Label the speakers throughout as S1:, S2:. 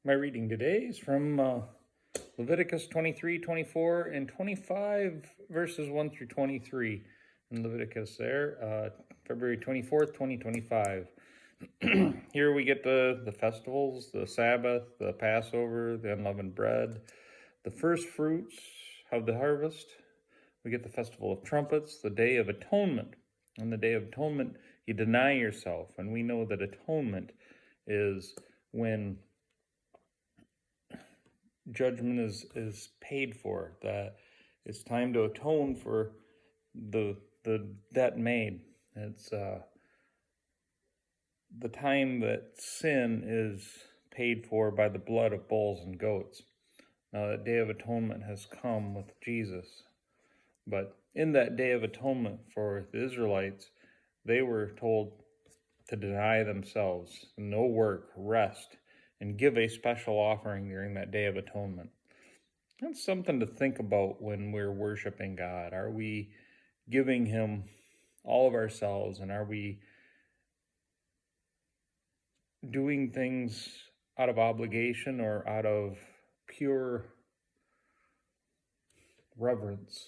S1: My reading today is from Leviticus 23, 24, and 25, verses 1 through 23 in Leviticus there, February 24th, 2025. Here we get the festivals, the Sabbath, the Passover, the unleavened bread, the first fruits of the harvest. We get the Festival of Trumpets, the Day of Atonement. On the Day of Atonement, you deny yourself, and we know that atonement is when judgment is paid for, that it's time to atone for the debt made. It's the time that sin is paid for by the blood of bulls and goats. Now that Day of Atonement has come with Jesus, but in that Day of Atonement for the Israelites, they were told to deny themselves, no work, rest, and give a special offering during that Day of Atonement. That's something to think about when we're worshiping God. Are we giving Him all of ourselves, and are we doing things out of obligation or out of pure reverence?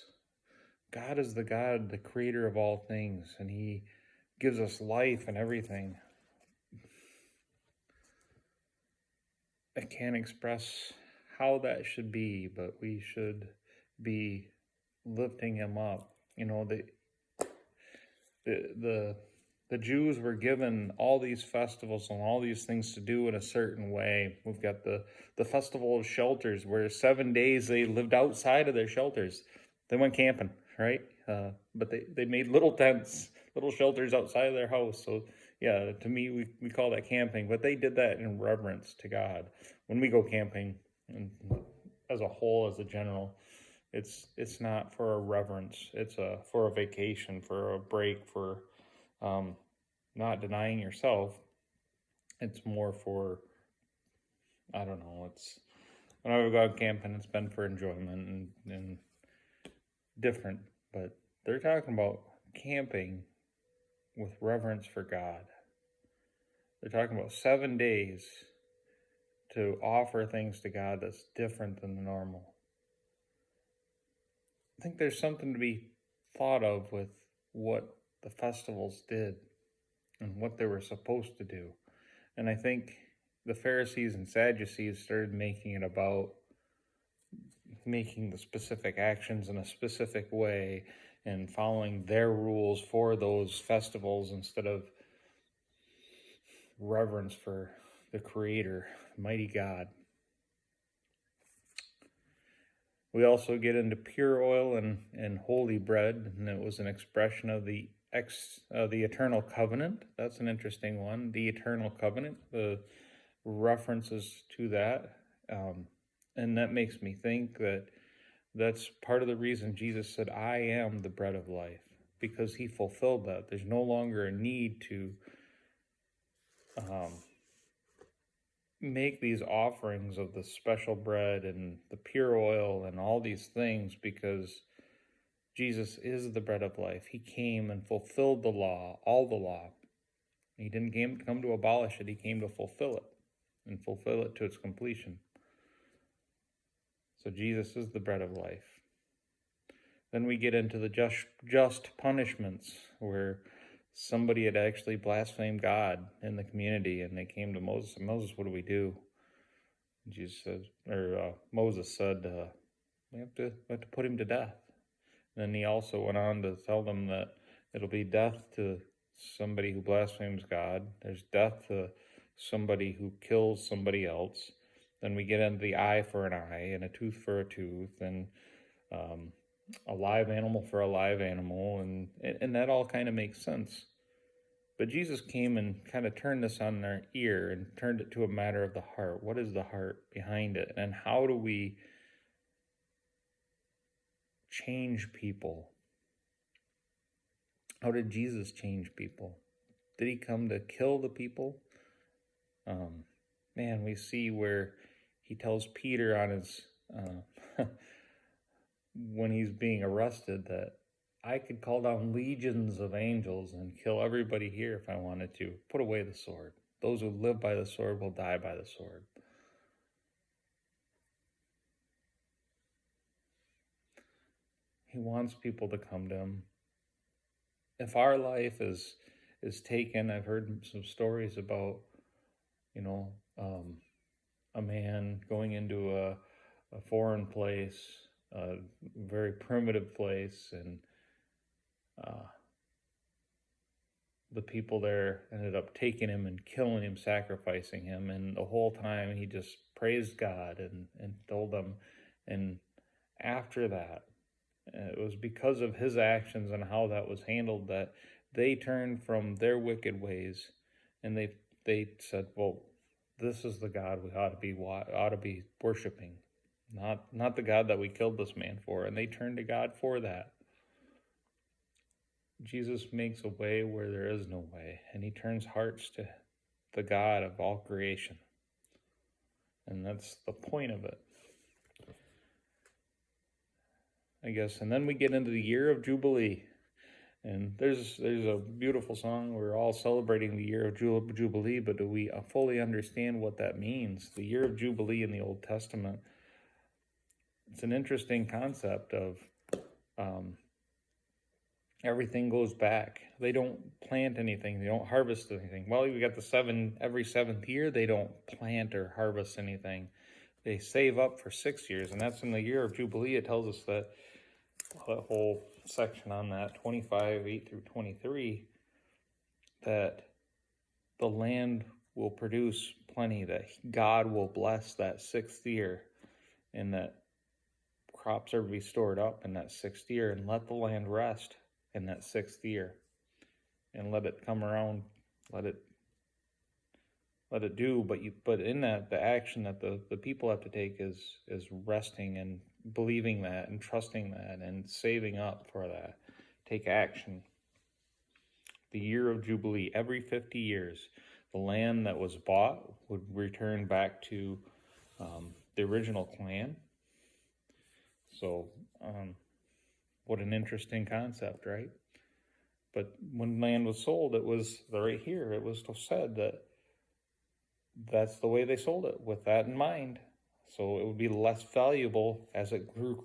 S1: God is the God, the creator of all things, and He gives us life and everything. I can't express how that should be, but we should be lifting Him up. You know, the Jews were given all these festivals and all these things to do in a certain way. We've got the Festival of Shelters, where 7 days they lived outside of their shelters. They went camping, right? But they made little tents, little shelters outside of their house. So yeah, to me, we call that camping. But they did that in reverence to God. When we go camping, and as a whole, as a general, it's not for a reverence. It's for a vacation, for a break, for not denying yourself. It's more for, I don't know, it's when I go out camping, it's been for enjoyment and different. But they're talking about camping with reverence for God. They're talking about 7 days to offer things to God that's different than the normal. I think there's something to be thought of with what the festivals did and what they were supposed to do. And I think the Pharisees and Sadducees started making it about making the specific actions in a specific way and following their rules for those festivals instead of reverence for the Creator, mighty God. We also get into pure oil and holy bread, and it was an expression of the eternal covenant. That's an interesting one. The eternal covenant, the references to that, and that makes me think that that's part of the reason Jesus said, "I am the bread of life," because He fulfilled that. There's no longer a need to make these offerings of the special bread and the pure oil and all these things, because Jesus is the bread of life. He came and fulfilled the law, all the law. He didn't come to abolish it. He came to fulfill it and fulfill it to its completion. So Jesus is the bread of life. Then we get into the just punishments, where somebody had actually blasphemed God in the community, and they came to Moses. And Moses, what do we do? Jesus said, Moses said, we have to put him to death. And then he also went on to tell them that it'll be death to somebody who blasphemes God. There's death to somebody who kills somebody else. Then we get into the eye for an eye and a tooth for a tooth, and a live animal for a live animal, and that all kind of makes sense. But Jesus came and kind of turned this on their ear and turned it to a matter of the heart. What is the heart behind it? And how do we change people? How did Jesus change people? Did He come to kill the people? We see where He tells Peter on his when he's being arrested that I could call down legions of angels and kill everybody here if I wanted to. Put away the sword. Those who live by the sword will die by the sword. He wants people to come to him. If our life is taken, I've heard some stories about, you know, a man going into a foreign place, a very primitive place, and the people there ended up taking him and killing him, sacrificing him. And the whole time he just praised God and told them. And after that, it was because of his actions and how that was handled that they turned from their wicked ways, and they said, "Well, this is the God we ought to be worshiping, not the God that we killed this man for." And they turned to God for that. Jesus makes a way where there is no way, and he turns hearts to the God of all creation. And that's the point of it, I guess. And then we get into the year of Jubilee. And there's a beautiful song. We're all celebrating the year of Jubilee, but do we fully understand what that means? The year of Jubilee in the Old Testament, it's an interesting concept of everything goes back. They don't plant anything. They don't harvest anything. Well, we got every seventh year, they don't plant or harvest anything. They save up for 6 years, and that's in the year of Jubilee. It tells us that whole section on that, 25, 8 through 23, that the land will produce plenty, that God will bless that 6th year, and that crops are to be stored up in that 6th year, and let the land rest in that 6th year, and let it come around, let it do. But in that, the action that the people have to take is resting and believing that and trusting that and saving up for that. Take action. The year of Jubilee, every 50 years, the land that was bought would return back to the original clan. So, what an interesting concept, right? But when land was sold, it was right here. It was said that that's the way they sold it, with that in mind. So it would be less valuable as it grew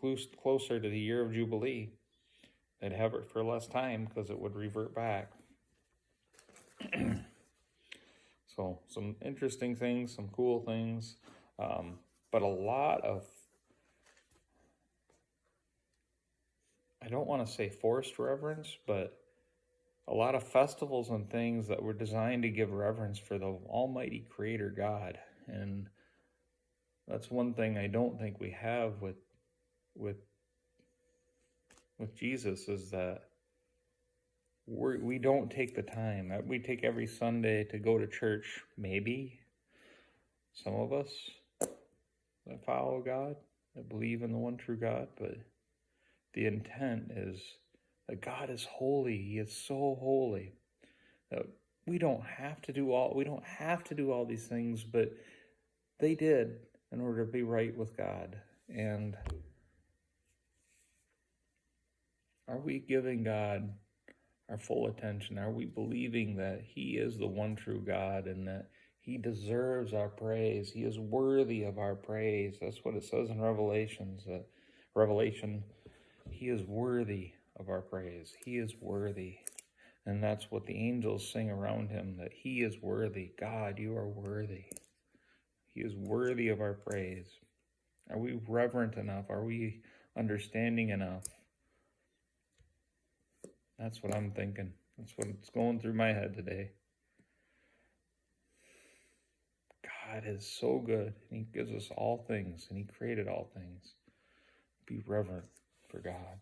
S1: closer to the year of Jubilee. They'd have it for less time because it would revert back. So some interesting things, some cool things, but a lot of, I don't want to say forced reverence, but a lot of festivals and things that were designed to give reverence for the Almighty Creator God. And that's one thing I don't think we have with Jesus, is that we don't take the time. We take every Sunday to go to church, maybe. Some of us that follow God, that believe in the one true God, but the intent is that God is holy. He is so holy that we don't have to do all these things, but they did in order to be right with God. And are we giving God our full attention? Are we believing that He is the one true God and that He deserves our praise? He is worthy of our praise. That's what it says in Revelation. He is worthy of our praise. He is worthy. And that's what the angels sing around Him, that He is worthy. God, you are worthy. He is worthy of our praise. Are we reverent enough? Are we understanding enough? That's what I'm thinking. That's what's going through my head today. God is so good, and He gives us all things, and He created all things. Be reverent for God.